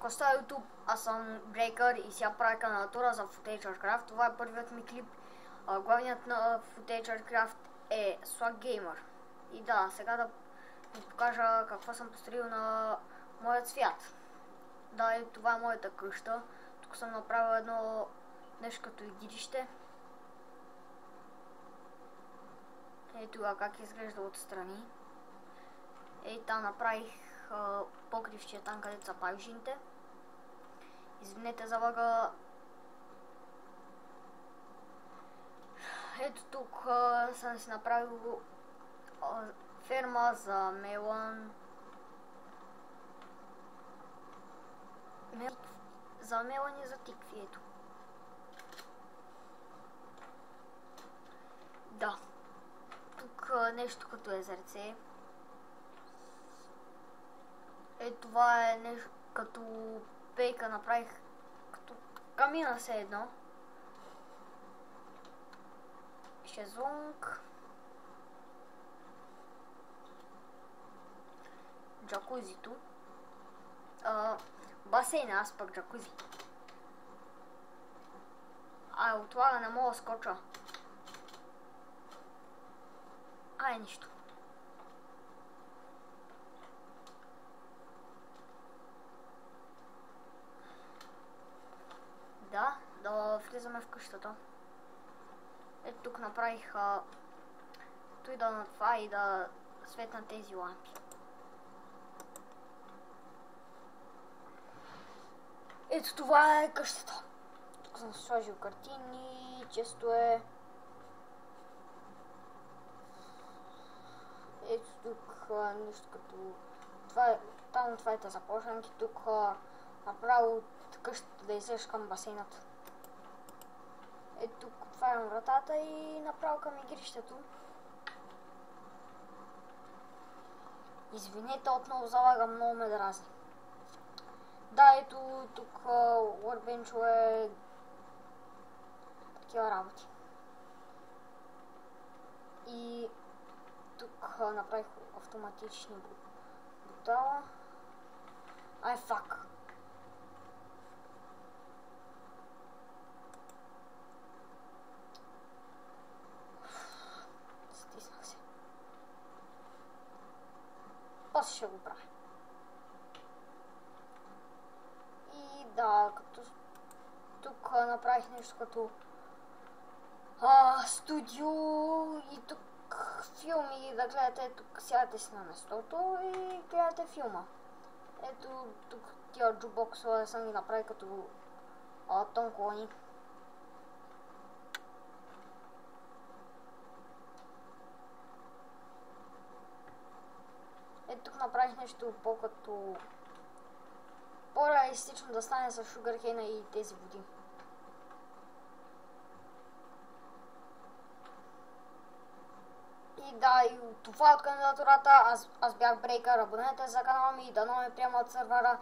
става YouTube, аз съм Брейкър и сега правя каналатура за FootageRCraft. Това е първият ми клип. Главният на FootageRCraft е Swag Gamer. И да, сега да ви покажа какво съм построил на моят свят. Да, и това е моята къща. Тук съм направил едно нещо като игрище. Ето как изглежда отстрани. Ей, там направих покривче там, където са павижините. Извинете за лъга. Ето тук съм си направил ферма за мелон. За мелон и за тикви, ето. Да. Тук нещо като езерце. Това е нещо като пейка, направих като камина все едно. Шезлонг. Джакузито. Басейна, аз пък джакузи. От това не мога да скоча. Нищо. Да влизаме в къщата. Ето тук направих той да на това и да светна тези лампи. Ето това е къщата. Тук съм сложил картини, често е. Ето тук нещо като там това е започнати. Тук направо къщата да излезеш към басейната. Ето тук отварям вратата и направо към игрището. Извинете, отново залагам, много ме дразни. Да, ето тук workbench-ове, такива работи. И тук направих автоматични бутала. Фак. Стиснах се. После ще го правя. И да, като тук направих нещо като студио и тук филми да гледате. Тук сядате си на местото и гледате филма. Ето тук тия джубоксове съм ги направи като тонкони. Ето тук направих нещо по-като по-реалистично да стане с шугаркейна и тези води. И да, и това от кандидатурата. Аз бях Брейкър, абонете за канала ми и дано ме приема от сървъра.